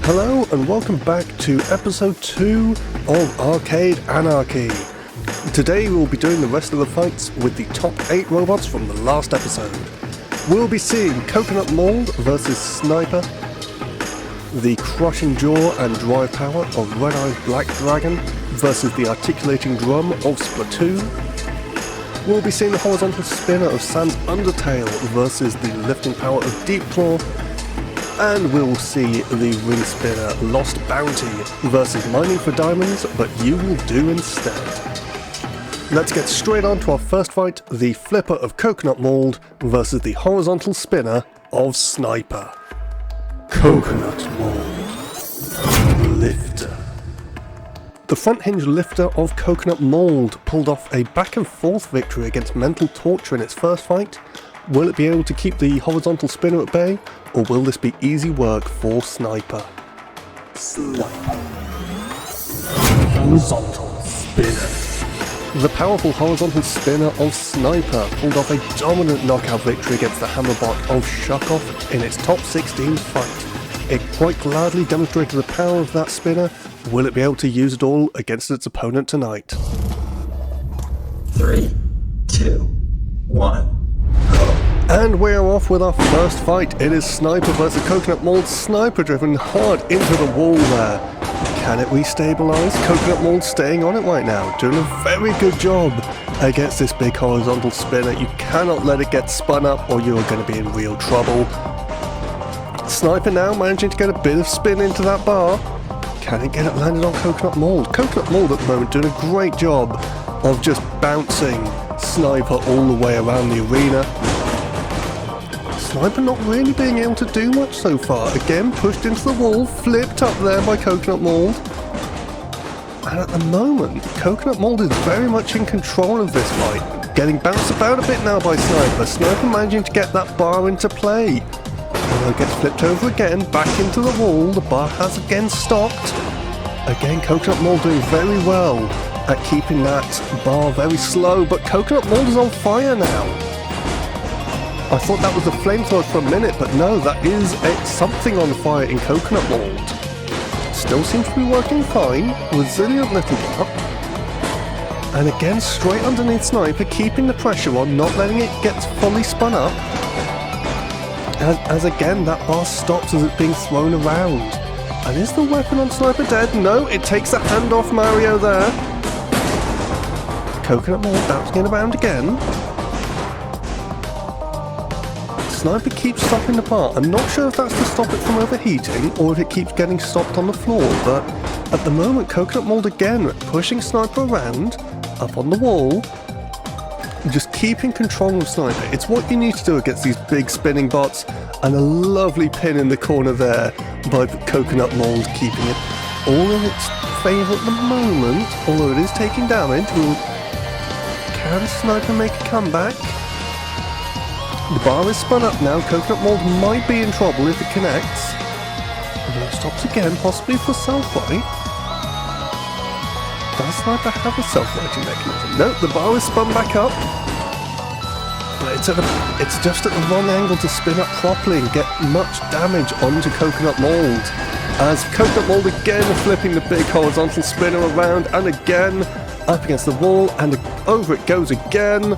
Hello and welcome back to episode 2 of Arcade Anarchy. Today we'll be doing the rest of the fights with the top 8 robots from the last episode. We'll be seeing Coconut Mold versus Sniper, the Crushing Jaw and Drive Power of Red Eye's Black Dragon versus the Articulating Drum of Splatoon. We'll be seeing the Horizontal Spinner of Sans Undertale versus the Lifting Power of Deep Claw. And we'll see the Ring Spinner Lost Bounty versus Mining for Diamonds, but you will do instead. Let's get straight on to our first fight, the Flipper of Coconut Mold versus the Horizontal Spinner of Sniper. Coconut Mold Lifter. The front hinge lifter of Coconut Mold pulled off a back and forth victory against Mental Torture in its first fight. Will it be able to keep the horizontal spinner at bay, or will this be easy work for Sniper? Horizontal Spinner. The powerful horizontal spinner of Sniper pulled off a dominant knockout victory against the Hammerbot of Shukoff in its top 16 fight. It quite gladly demonstrated the power of that spinner. Will it be able to use it all against its opponent tonight? 3, 2, 1. And we're off with our first fight. It is Sniper versus Coconut Mold. Sniper driven hard into the wall there. Can it restabilize? Coconut Mold staying on it right now, doing a very good job against this big horizontal spinner. You cannot let it get spun up or you're going to be in real trouble. Sniper now managing to get a bit of spin into that bar. Can it get it landed on Coconut Mold? Coconut Mold at the moment doing a great job of just bouncing Sniper all the way around the arena. Sniper not really being able to do much so far. Again, pushed into the wall, flipped up there by Coconut Mold. And at the moment, Coconut Mold is very much in control of this fight. Getting bounced about a bit now by Sniper. Sniper managing to get that bar into play. Although it gets flipped over again, back into the wall. The bar has again stopped. Again, Coconut Mold doing very well at keeping that bar very slow. But Coconut Mold is on fire now. I thought that was a flamethrower for a minute, but no, that is something on fire in Coconut Mold. Still seems to be working fine. Resilient little bar. And again, straight underneath Sniper, keeping the pressure on, not letting it get fully spun up. As again, that bar stops as it's being thrown around. And is the weapon on Sniper dead? No, it takes the hand off Mario there. Coconut Mold bouncing it around again. Sniper keeps stopping the bar. I'm not sure if that's to stop it from overheating or if it keeps getting stopped on the floor, but at the moment Coconut Mold again pushing Sniper around, up on the wall, just keeping control of Sniper. It's what you need to do against these big spinning bots, and a lovely pin in the corner there by Coconut Mold, keeping it all in its favour at the moment, although it is taking damage. Can Sniper make a comeback? The bar is spun up now. Coconut Mold might be in trouble if it connects. And then it stops again, possibly for self-right. Does Sniper have a self-righting mechanism? No, the bar is spun back up. But it's just at the wrong angle to spin up properly and get much damage onto Coconut Mold. As Coconut Mold again flipping the big horizontal spinner around and again up against the wall and over it goes again.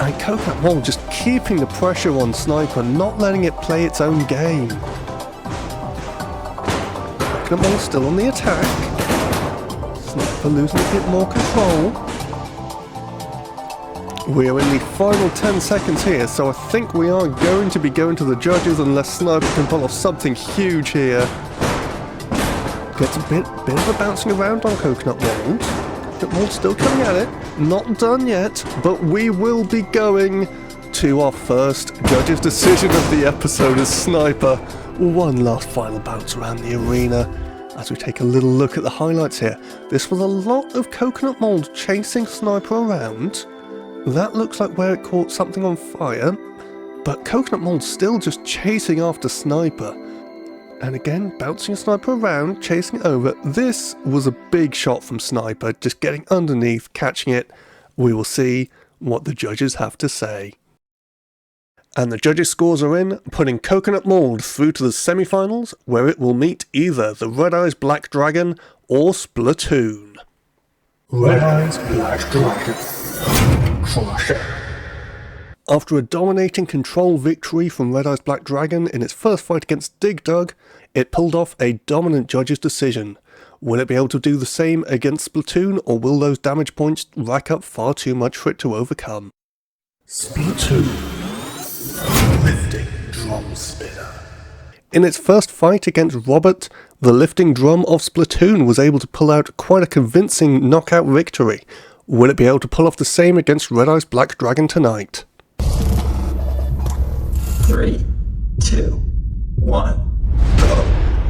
And Coconut Mold just keeping the pressure on Sniper, not letting it play its own game. Coconut Mold still on the attack. Sniper losing a bit more control. We are in the final 10 seconds here, so I think we are going to be going to the judges unless Sniper can pull off something huge here. Gets a bit of a bouncing around on Coconut Mold. Coconut Mold still coming at it. Not done yet, but we will be going to our first judge's decision of the episode as Sniper. One last final bounce around the arena as we take a little look at the highlights here. This was a lot of Coconut Mold chasing Sniper around. That looks like where it caught something on fire, but Coconut Mold still just chasing after Sniper. And again, bouncing Sniper around, chasing over. This was a big shot from Sniper, just getting underneath, catching it. We will see what the judges have to say. And the judges' scores are in, putting Coconut Mold through to the semi-finals, where it will meet either the Red Eyes Black Dragon or Splatoon. Red Eyes Black Dragon. Crusher. After a dominating control victory from Red Eyes Black Dragon in its first fight against Dig Dug, it pulled off a dominant judge's decision. Will it be able to do the same against Splatoon, or will those damage points rack up far too much for it to overcome? Splatoon. Lifting Drum Spinner. In its first fight against Robert, the lifting drum of Splatoon was able to pull out quite a convincing knockout victory. Will it be able to pull off the same against Red Eyes Black Dragon tonight? 3, 2, 1, go.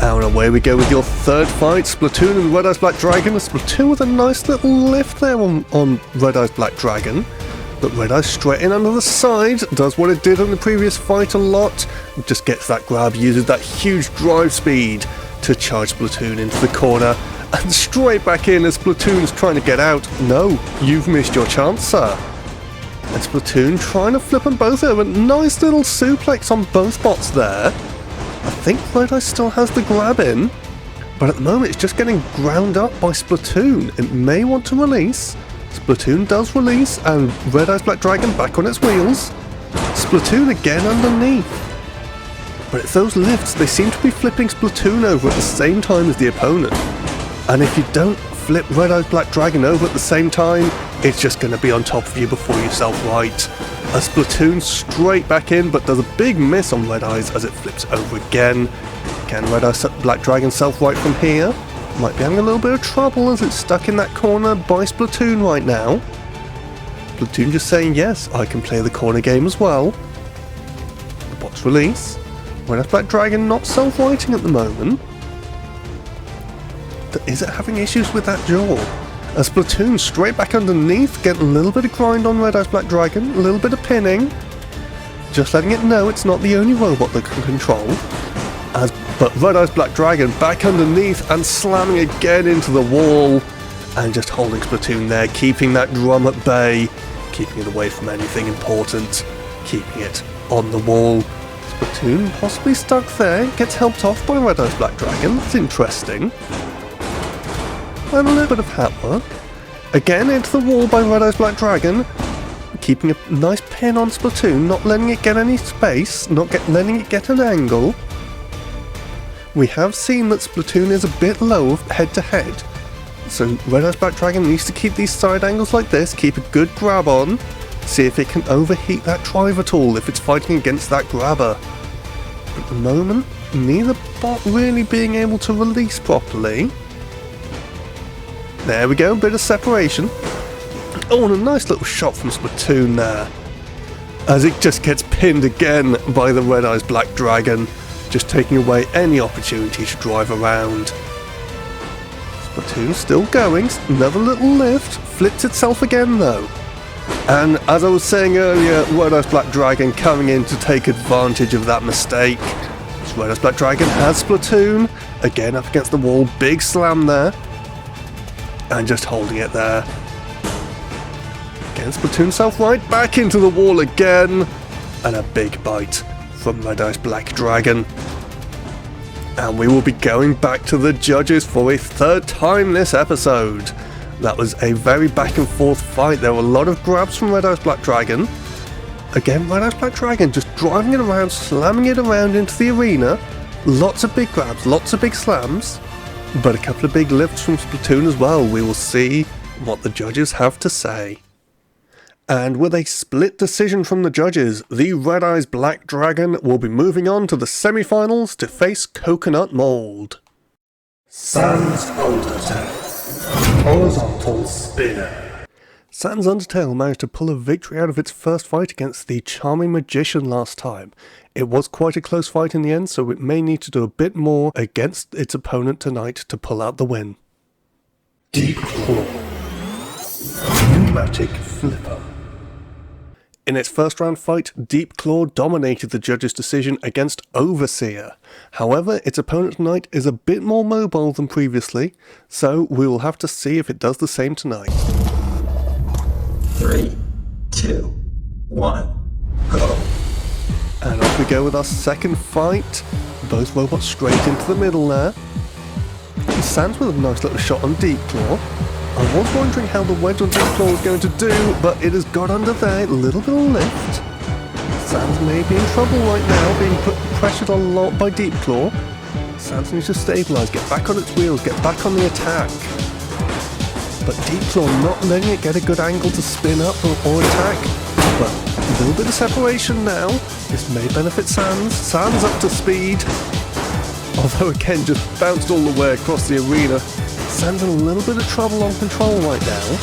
And away we go with your third fight, Splatoon and Red Eyes Black Dragon. Splatoon with a nice little lift there on Red Eyes Black Dragon. But Red Eyes straight in under the side, does what it did on the previous fight a lot, just gets that grab, uses that huge drive speed to charge Splatoon into the corner, and straight back in as Splatoon's trying to get out. No, you've missed your chance, sir. And Splatoon trying to flip them both over. Nice little suplex on both bots there. I think Red Eyes still has the grab in, but at the moment it's just getting ground up by Splatoon. It may want to release. Splatoon does release, and Red Eyes Black Dragon back on its wheels. Splatoon again underneath. But it's those lifts, they seem to be flipping Splatoon over at the same time as the opponent. And if you don't flip Red Eyes Black Dragon over at the same time, it's just going to be on top of you before you self-right. A Splatoon straight back in, but does a big miss on Red Eyes as it flips over again. Can Red Eyes Black Dragon self-right from here? Might be having a little bit of trouble as it's stuck in that corner by Splatoon right now. Splatoon just saying, yes, I can play the corner game as well. The box release. Red Eyes Black Dragon not self-righting at the moment. Is it having issues with that jaw? A Splatoon straight back underneath, getting a little bit of grind on Red Eyes Black Dragon, a little bit of pinning. Just letting it know it's not the only robot that can control. But Red Eyes Black Dragon back underneath and slamming again into the wall. And just holding Splatoon there, keeping that drum at bay, keeping it away from anything important, keeping it on the wall. Splatoon possibly stuck there, gets helped off by Red Eyes Black Dragon. That's interesting. And a little bit of hat work. Again into the wall by Red Eyes Black Dragon. Keeping a nice pin on Splatoon, not letting it get any space, not letting it get an angle. We have seen that Splatoon is a bit low head to head. So Red Eyes Black Dragon needs to keep these side angles like this, keep a good grab on, see if it can overheat that drive at all if it's fighting against that grabber. But at the moment, neither bot really being able to release properly. There we go, a bit of separation. Oh, and a nice little shot from Splatoon there. As it just gets pinned again by the Red Eyes Black Dragon, just taking away any opportunity to drive around. Splatoon still going, another little lift, flips itself again though. And as I was saying earlier, Red Eyes Black Dragon coming in to take advantage of that mistake. So Red Eyes Black Dragon has Splatoon, again up against the wall, big slam there. And just holding it there. Again, Splatoon self-right, back into the wall again. And a big bite from Red Eyes Black Dragon. And we will be going back to the judges for a third time this episode. That was a very back and forth fight. There were a lot of grabs from Red Eyes Black Dragon. Again, Red Eyes Black Dragon just driving it around, slamming it around into the arena. Lots of big grabs, lots of big slams. But a couple of big lifts from Splatoon as well. We will see what the judges have to say. And with a split decision from the judges, the Red Eyes Black Dragon will be moving on to the semi-finals to face Coconut Mold. Sans Undertale. Horizontal Spinner. Sans Undertale managed to pull a victory out of its first fight against the Charming Magician last time. It was quite a close fight in the end, so it may need to do a bit more against its opponent tonight to pull out the win. Deep Claw. Pneumatic Flipper. In its first round fight, Deep Claw dominated the judges' decision against Overseer. However, its opponent tonight is a bit more mobile than previously, so we will have to see if it does the same tonight. 3, 2, 1, go. And off we go with our second fight. Both robots straight into the middle there. Sans with a nice little shot on Deep Claw. I was wondering how the wedge on Deep Claw was going to do, but it has got under there, a little bit of lift. Sans may be in trouble right now, being pressured a lot by Deep Claw. Sans needs to stabilise, get back on its wheels, get back on the attack. But Deep Claw not letting it get a good angle to spin up or attack. But a little bit of separation now. This may benefit Sans. Sans up to speed. Although again just bounced all the way across the arena. Sans in a little bit of trouble on control right now.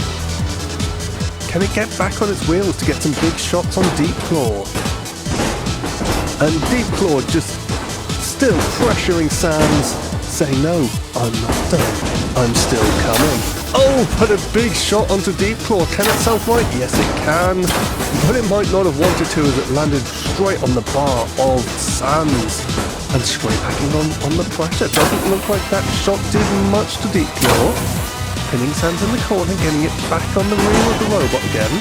Can it get back on its wheels to get some big shots on Deep Claw? And Deep Claw just still pressuring Sans, saying no, I'm not done, I'm still coming. Oh, put a big shot onto Deep Claw. Can it self-right? Yes, it can. But it might not have wanted to as it landed straight on the bar of Sans. And straight backing on the pressure. Doesn't look like that shot did much to Deep Claw. Pinning Sans in the corner, getting it back on the rear of the robot again.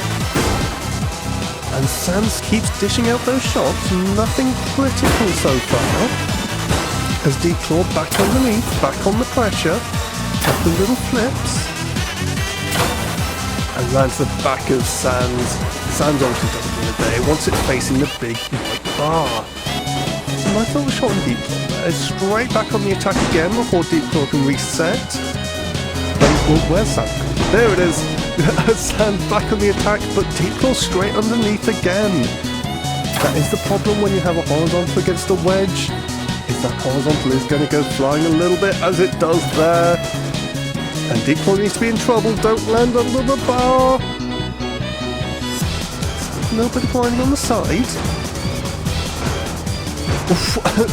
And Sans keeps dishing out those shots. Nothing critical so far. As Deep Claw back underneath, back on the pressure. Couple little flips. And lands the back of Sans. Sans obviously doesn't win a day. Once it's facing the big white bar. So nice little shot on Deep Claw there. Straight back on the attack again before Deep Claw can reset. Well, where's Sans? There it is. Sans back on the attack, but Deep Claw straight underneath again. That is the problem when you have a horizontal against a wedge. Is that horizontal is going to go flying a little bit as it does there. And Deep Claw needs to be in trouble. Don't land under the bar. A little bit of grinding on the side.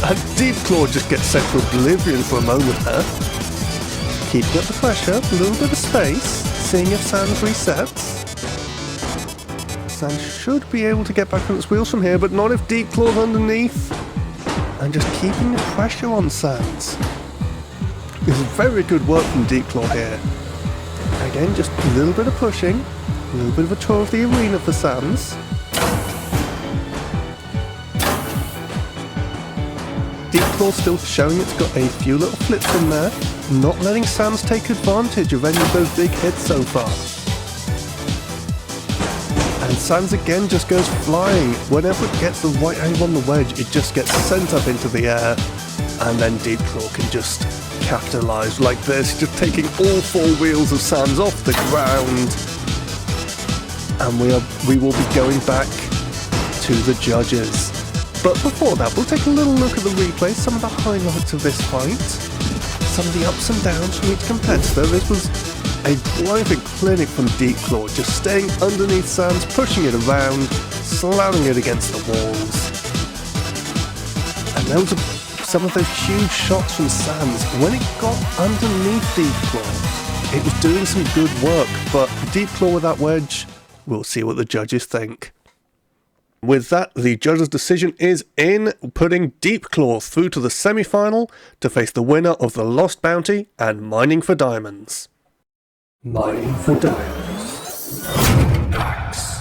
And Deep Claw just gets sent to oblivion for a moment there. Keeping up the pressure, a little bit of space, seeing if Sans resets. Sans should be able to get back on its wheels from here, but not if Deep Claw's underneath. And just keeping the pressure on Sans. This is very good work from Deep Claw here. Again, just a little bit of pushing, a little bit of a tour of the arena for Sans. Deep Claw still showing it's got a few little flips in there, not letting Sans take advantage of any of those big hits so far. And Sans again just goes flying. Whenever it gets the right angle on the wedge, it just gets sent up into the air, and then Deep Claw can just capitalise like this, just taking all four wheels of Sans off the ground. And we will be going back to the judges. But before that, we'll take a little look at the replay, some of the highlights of this fight, some of the ups and downs from each competitor. This was a driving clinic from Deep Claw, just staying underneath Sans, pushing it around, slamming it against the walls. And those are some of those huge shots from Sans. When it got underneath Deep Claw, it was doing some good work, but Deep Claw with that wedge, we'll see what the judges think. With that, the judges' decision is in, putting Deep Claw through to the semi-final to face the winner of the Lost Bounty and Mining for Diamonds. Mining for Diamonds. Axe.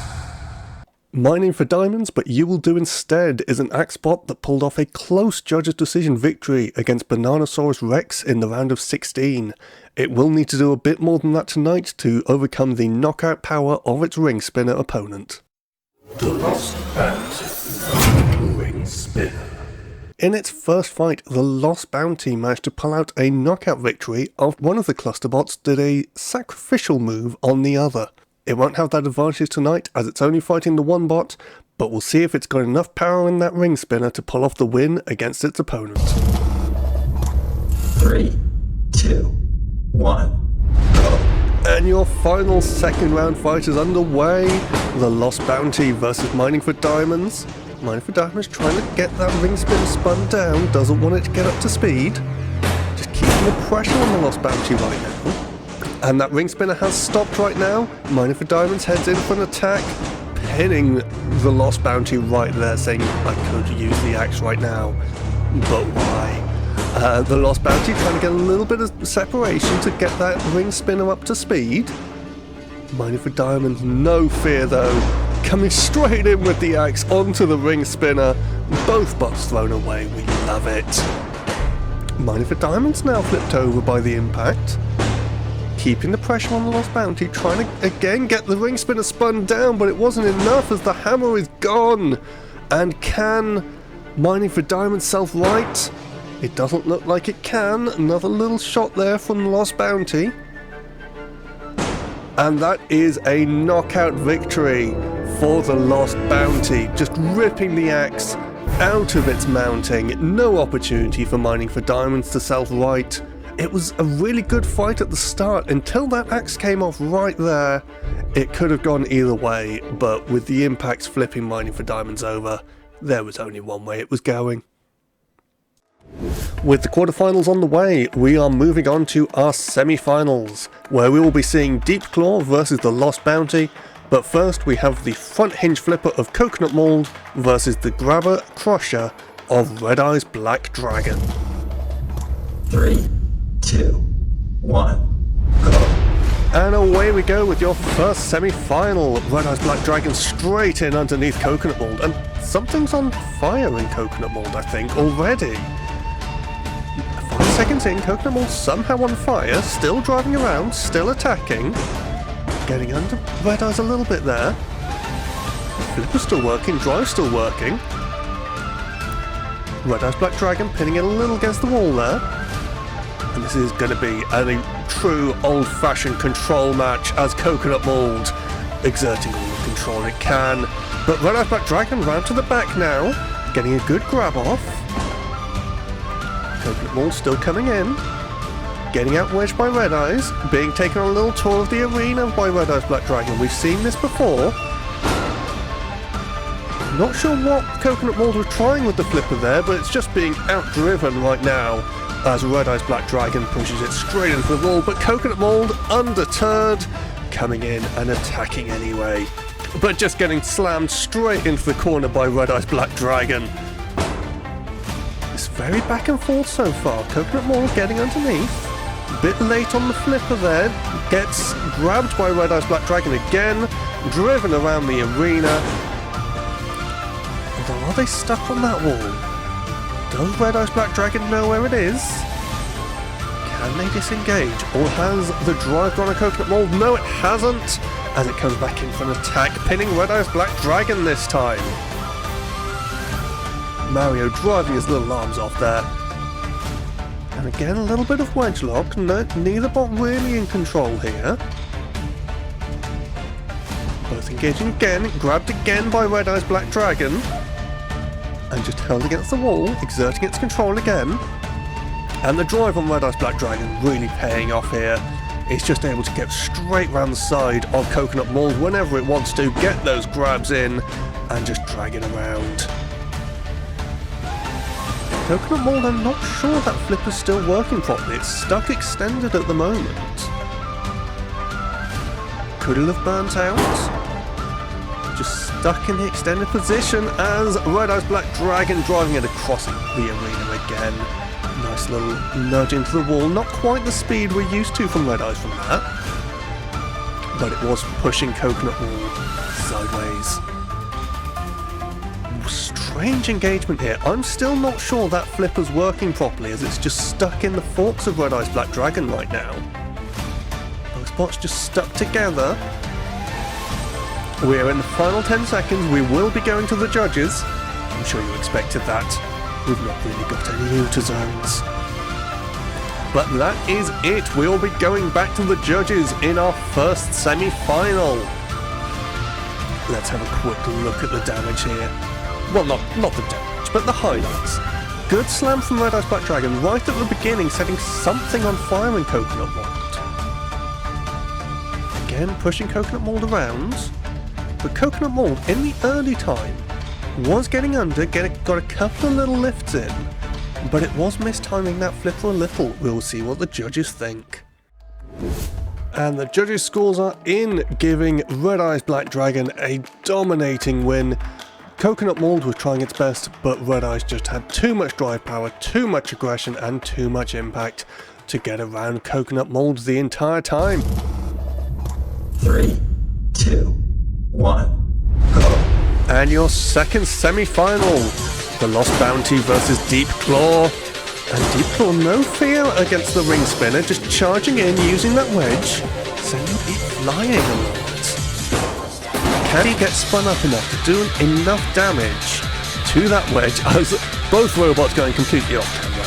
Mining for Diamonds, but You Will Do Instead is an axe bot that pulled off a close judges' decision victory against Bananasaurus Rex in the round of 16. It will need to do a bit more than that tonight to overcome the knockout power of its ring spinner opponent. The Lost Bounty. Ring Spinner. In its first fight, the Lost Bounty managed to pull out a knockout victory after one of the cluster bots did a sacrificial move on the other. It won't have that advantage tonight as it's only fighting the one bot, but we'll see if it's got enough power in that ring spinner to pull off the win against its opponent. 3, 2, 1, go. And your final second round fight is underway. The Lost Bounty versus Mining for Diamonds. Mining for Diamonds trying to get that ring spin spun down, doesn't want it to get up to speed. Just keeping the pressure on the Lost Bounty right now. And that ring spinner has stopped right now. Mining for Diamonds heads in for an attack, pinning the Lost Bounty right there, saying, I could use the axe right now, but why? The Lost Bounty trying to get a little bit of separation to get that ring spinner up to speed. Mining for Diamonds, no fear though. coming straight in with the axe onto the ring spinner. Both bots thrown away, we love it. Mining for Diamonds now flipped over by the impact. Keeping the pressure on the Lost Bounty, trying to again get the ring spinner spun down, but it wasn't enough as the hammer is gone. And can Mining for Diamonds self-right? It doesn't look like it can. Another little shot there from the Lost Bounty. And that is a knockout victory for the Lost Bounty. Just ripping the axe out of its mounting. No opportunity for Mining for Diamonds to self-right. It was a really good fight at the start until that axe came off right there. It could have gone either way, but with the impacts flipping Mining for Diamonds over, there was only one way it was going. With the quarterfinals on the way, we are moving on to our semi-finals, where we will be seeing Deep Claw versus the Lost Bounty. But first we have the front hinge flipper of Coconut Mold versus the grabber crusher of Red Eye's Black Dragon. 3, 2, 1, go. And away we go with your first semi-final. Red Eye's Black Dragon straight in underneath Coconut Mold, and something's on fire in Coconut Mold, I think, already. 5 seconds in, Coconut Mold somehow on fire, still driving around, still attacking. Getting under Red Eye's a little bit there. Flipper's still working, drive's still working. Red Eye's Black Dragon pinning it a little against the wall there. And this is going to be a true old-fashioned control match as Coconut Mold exerting all the control it can. But Red Eye's Black Dragon round to the back now, getting a good grab off. Coconut Mold still coming in, getting outwedged by Red Eyes, being taken on a little tour of the arena by Red Eye's Black Dragon. We've seen this before. Not sure what Coconut Mold was trying with the flipper there, but it's just being outdriven right now as Red Eye's Black Dragon pushes it straight into the wall, but Coconut Mold undeterred, coming in and attacking anyway, but just getting slammed straight into the corner by Red Eye's Black Dragon. It's very back and forth so far. Coconut Mold getting underneath, a bit late on the flipper there, gets grabbed by Red Eye's Black Dragon again, driven around the arena. Although, are they stuck on that wall? Does Red Eye's Black Dragon know where it is? Can they disengage? Or has the drive gone on Coconut Mold? No, it hasn't, as it comes back in for an attack, pinning Red Eye's Black Dragon this time. Mario driving his little arms off there. And again, a little bit of wedge lock. No, neither bot really in control here. Both engaging again, grabbed again by Red Eye's Black Dragon. And just held against the wall, exerting its control again. And the drive on Red Eye's Black Dragon really paying off here. It's just able to get straight round the side of Coconut Mold whenever it wants to, get those grabs in, and just drag it around. Coconut Mold, I'm not sure that flipper's still working properly. It's stuck extended at the moment. Could it have burnt out? Just stuck in the extended position as Red Eye's Black Dragon driving it across the arena again. Nice little nudge into the wall. Not quite the speed we're used to from Red Eyes from that, but it was pushing Coconut Mold sideways. Strange engagement here. I'm still not sure that flipper's working properly as it's just stuck in the forks of Red Eye's Black Dragon right now. Those spots just stuck together. We are in the final 10 seconds. We will be going to the judges. I'm sure you expected that. We've not really got any outer zones. But that is it. We'll be going back to the judges in our first semi-final. Let's have a quick look at the damage here. Well, not the damage, but the highlights. Good slam from Red Eye's Black Dragon right at the beginning, setting something on fire in Coconut Mold. Again, pushing Coconut Mold around. But Coconut Mold, in the early time, was getting under, got a couple of little lifts in, but it was mistiming that flipper a little. We'll see what the judges think. And the judges' scores are in, giving Red Eye's Black Dragon a dominating win. Coconut Mold was trying its best, but Red Eyes just had too much drive power, too much aggression, and too much impact to get around Coconut Mold the entire time. 3, 2, 1, go. And your second semi-final, the Lost Bounty versus Deep Claw. And Deep Claw, no fear against the ring spinner, just charging in, using that wedge, sending it flying a lot. Can he get spun up enough to do enough damage to that wedge as both robots going completely off camera?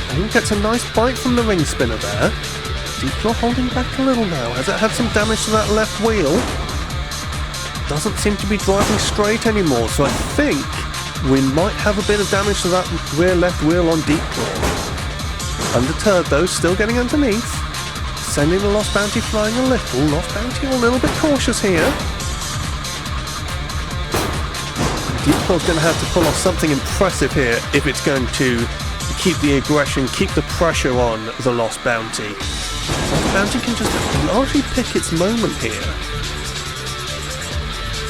And he gets a nice bite from the ring spinner there. Deep Claw holding back a little now. Has it had some damage to that left wheel? Doesn't seem to be driving straight anymore, so I think we might have a bit of damage to that rear left wheel on Deep Claw. Undeterred though, still getting underneath. Sending the Lost Bounty flying a little. Lost Bounty a little bit cautious here. Deep Claw's going to have to pull off something impressive here if it's going to keep the aggression, keep the pressure on the Lost Bounty. Lost Bounty can just largely pick its moment here.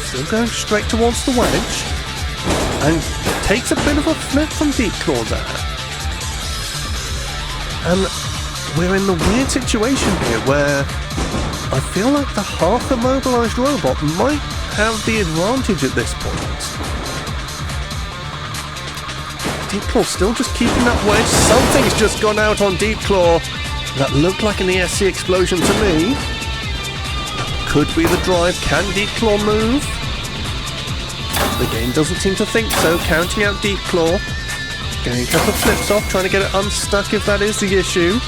Still going straight towards the wedge. And takes a bit of a flip from Deep Claw there. And we're in the weird situation here where I feel like the half immobilized robot might have the advantage at this point. Deep Claw still just keeping that wedge. Something's just gone out on Deep Claw. That looked like an ESC explosion to me. Could be the drive. Can Deep Claw move? The game doesn't seem to think so. Counting out Deep Claw. Getting a couple of flips off, trying to get it unstuck if that is the issue.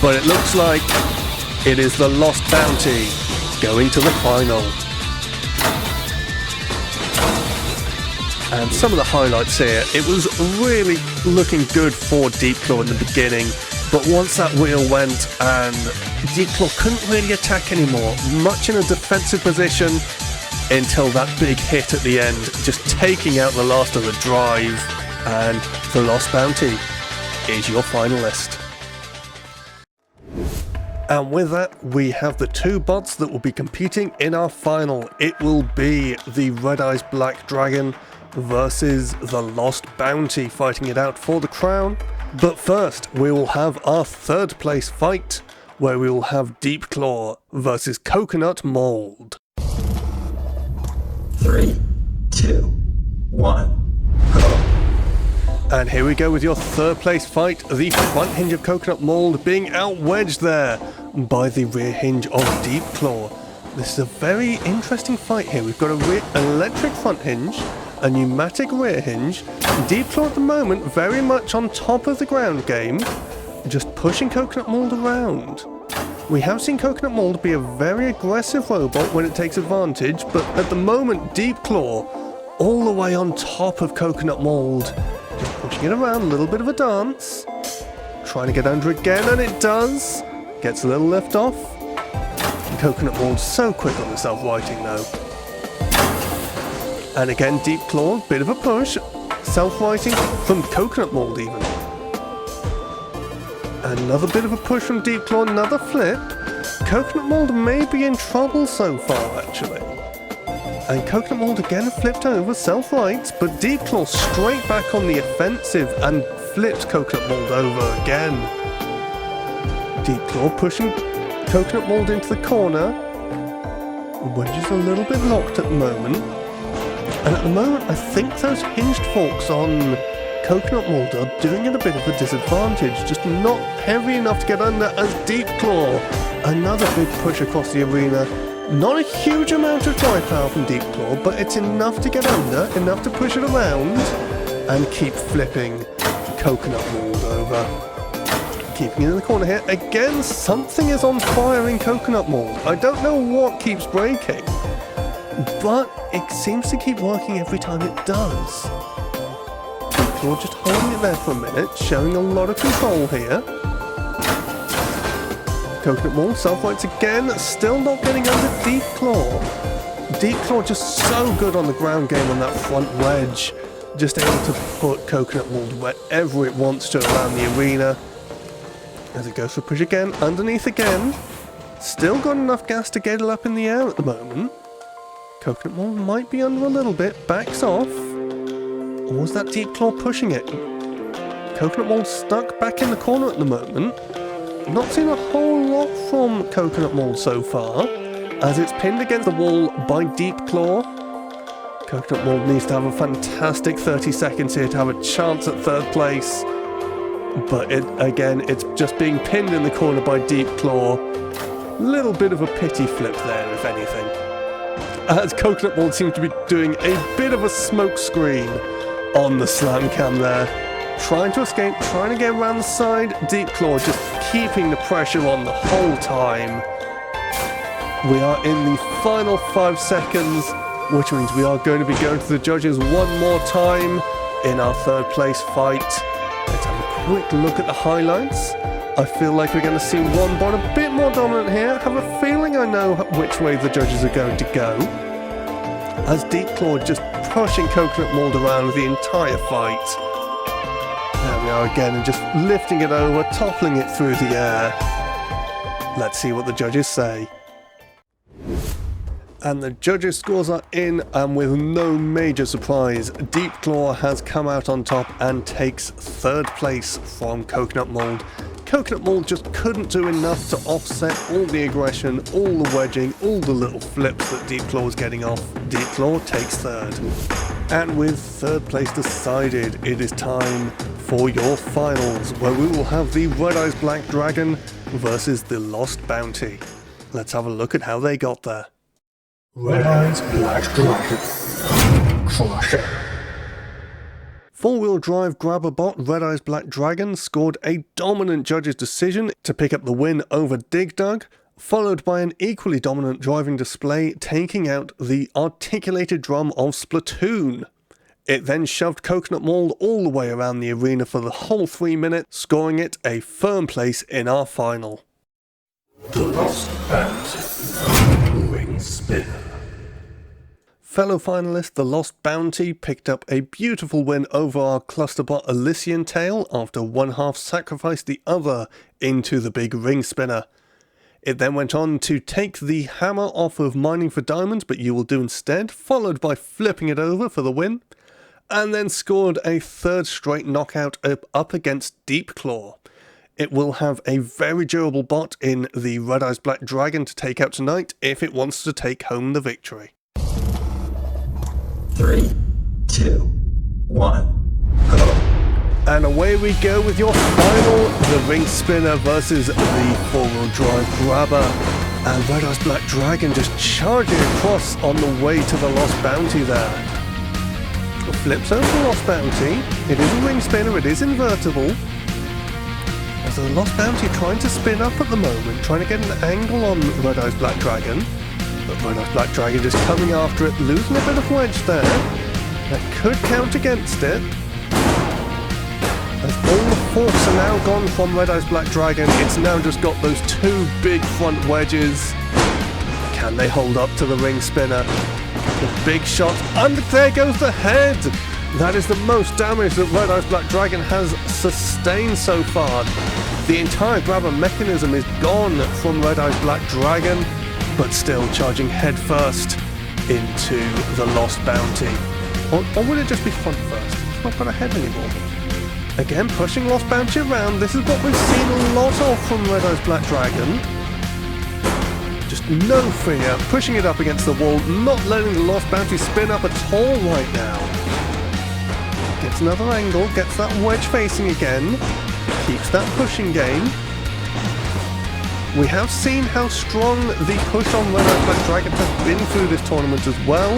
But it looks like it is the Lost Bounty going to the final. And some of the highlights here, it was really looking good for Deep Claw in the beginning, but once that wheel went and Deep Claw couldn't really attack anymore, much in a defensive position until that big hit at the end, just taking out the last of the drive, and the Lost Bounty is your finalist. And with that, we have the two bots that will be competing in our final. It will be the Red Eyes Black Dragon versus the Lost Bounty, fighting it out for the crown. But first, we will have our third place fight, where we will have Deep Claw versus Coconut Mold. 3, 2, 1, go. And here we go with your third place fight, the front hinge of Coconut Mold being out-wedged there by the rear hinge of Deep Claw. This is a very interesting fight here. We've got an electric front hinge, a pneumatic rear hinge. Deep Claw at the moment very much on top of the ground game, just pushing Coconut Mold around. We have seen Coconut Mold be a very aggressive robot when it takes advantage, but at the moment Deep Claw all the way on top of Coconut Mold, just pushing it around, a little bit of a dance, trying to get under again, and it does. Gets a little lift off. And Coconut Mold's so quick on the self-righting though. And again, Deep Claw, bit of a push. Self-righting from Coconut Mold even. Another bit of a push from Deep Claw, another flip. Coconut Mold may be in trouble so far, actually. And Coconut Mold again flipped over, self-rights, but Deep Claw straight back on the offensive and flips Coconut Mold over again. Deep Claw pushing Coconut Mold into the corner. Wedge is a little bit locked at the moment. And at the moment, I think those hinged forks on Coconut Mold are doing it a bit of a disadvantage, just not heavy enough to get under as Deep Claw. Another big push across the arena. Not a huge amount of drive power from Deep Claw, but it's enough to get under, enough to push it around, and keep flipping Coconut Mold over. Keeping it in the corner here. Again, something is on fire in Coconut Mold. I don't know what keeps breaking, but it seems to keep working every time it does. Deep Claw just holding it there for a minute, showing a lot of control here. Coconut Mold self-rights again, still not getting under Deep Claw. Deep Claw just so good on the ground game on that front wedge, just able to put Coconut Mold wherever it wants to around the arena. As it goes for push again, underneath again. Still got enough gas to get it up in the air at the moment. Coconut Mold might be under a little bit, backs off. Or was that Deep Claw pushing it? Coconut Mold stuck back in the corner at the moment. Not seen a whole lot from Coconut Mold so far. as it's pinned against the wall by Deep Claw. Coconut Mold needs to have a fantastic 30 seconds here to have a chance at third place. But it's just being pinned in the corner by Deep Claw. Little bit of a pity flip there, if anything. As Coconut Mold seems to be doing a bit of a smoke screen on the slam cam there. Trying to escape, trying to get around the side. Deep Claw just keeping the pressure on the whole time. We are in the final 5 seconds, which means we are going to be going to the judges one more time in our third place fight. Let's have a quick look at the highlights. I feel like we're going to see one bot a bit more dominant here. I have a feeling I know which way the judges are going to go. As Deep Claw just pushing Coconut Mold around the entire fight. There we are again, and just lifting it over, toppling it through the air. Let's see what the judges say. And the judges' scores are in, and with no major surprise, Deep Claw has come out on top and takes third place from Coconut Mold. Coconut Mold just couldn't do enough to offset all the aggression, all the wedging, all the little flips that Deep Claw was getting off. Deep Claw takes third. And with third place decided, it is time for your finals, where we will have the Red Eyes Black Dragon versus the Lost Bounty. Let's have a look at how they got there. Red Eyes Black Dragon. Crusher. Four-wheel drive grabber bot Red Eyes Black Dragon scored a dominant judge's decision to pick up the win over Dig Dug, followed by an equally dominant driving display taking out the articulated drum of Splatoon. It then shoved Coconut Mold all the way around the arena for the whole 3 minutes, scoring it a firm place in our final. The Lost Bounty. Ring Spinner. Fellow finalist The Lost Bounty picked up a beautiful win over our clusterbot Elysian Tail after one half sacrificed the other into the big ring spinner. It then went on to take the hammer off of Mining for Diamonds, but you will do instead, followed by flipping it over for the win, and then scored a third straight knockout up against Deep Claw. It will have a very durable bot in the Red Eyes Black Dragon to take out tonight if it wants to take home the victory. 3, 2, 1, go. And away we go with your final, the ring spinner versus the four-wheel drive grabber. And Red Eyes Black Dragon just charging across on the way to the Lost Bounty there. Flips over the Lost Bounty. It is a ring spinner, it is invertible. As the Lost Bounty trying to spin up at the moment, trying to get an angle on Red Eyes Black Dragon. But Red Eyes Black Dragon just coming after it, losing a bit of wedge there. That could count against it. As all the forks are now gone from Red Eyes Black Dragon, it's now just got those two big front wedges. Can they hold up to the ring spinner? The big shot, and there goes the head! That is the most damage that Red Eyes Black Dragon has sustained so far. The entire grabber mechanism is gone from Red Eyes Black Dragon, but still charging headfirst into the Lost Bounty. Or would it just be front first? It's not got a head anymore. Again, pushing Lost Bounty around. This is what we've seen a lot of from Red Eyes Black Dragon. Just no fear, pushing it up against the wall, not letting the Lost Bounty spin up at all right now. Gets another angle, gets that wedge facing again, keeps that pushing game. We have seen how strong the push on Red Eyes Black Dragon has been through this tournament as well,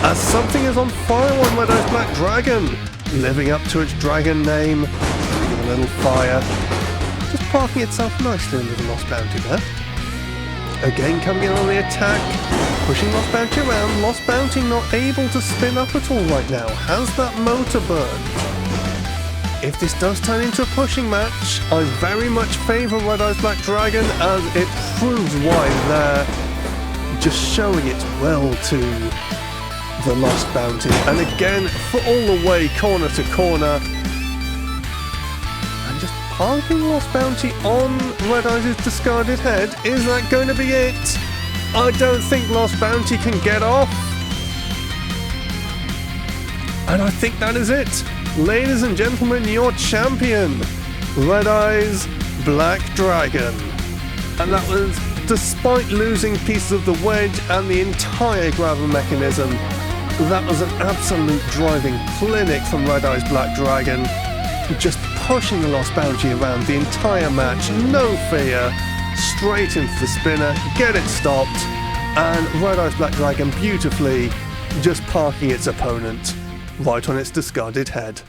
as something is on fire on Red Eyes Black Dragon, living up to its dragon name, giving a little fire, just parking itself nicely under the Lost Bounty there. Again coming in on the attack, pushing Lost Bounty around. Lost Bounty not able to spin up at all right now. Has that motor burned? If this does turn into a pushing match, I very much favour Red Eyes Black Dragon, as it proves why there. Just showing its well to the Lost Bounty. And again, for all the way, corner to corner. And just parking Lost Bounty on Red Eyes' discarded head. Is that going to be it? I don't think Lost Bounty can get off. And I think that is it. Ladies and gentlemen, your champion, Red Eyes Black Dragon. And that was Despite losing pieces of the wedge and the entire gravel mechanism, that was an absolute driving clinic from Red Eye's Black Dragon, just pushing the Lost Bounty around the entire match, no fear, straight into the spinner, get it stopped, and Red Eye's Black Dragon beautifully just parking its opponent right on its discarded head.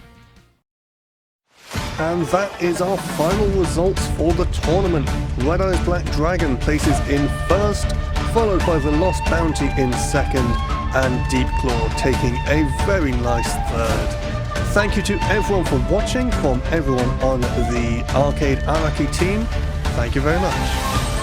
And that is our final results for the tournament. Red Eye's Black Dragon places in first, followed by the Lost Bounty in second, and Deep Claw taking a very nice third. Thank you to everyone for watching, from everyone on the Arcade Anarchy team. Thank you very much.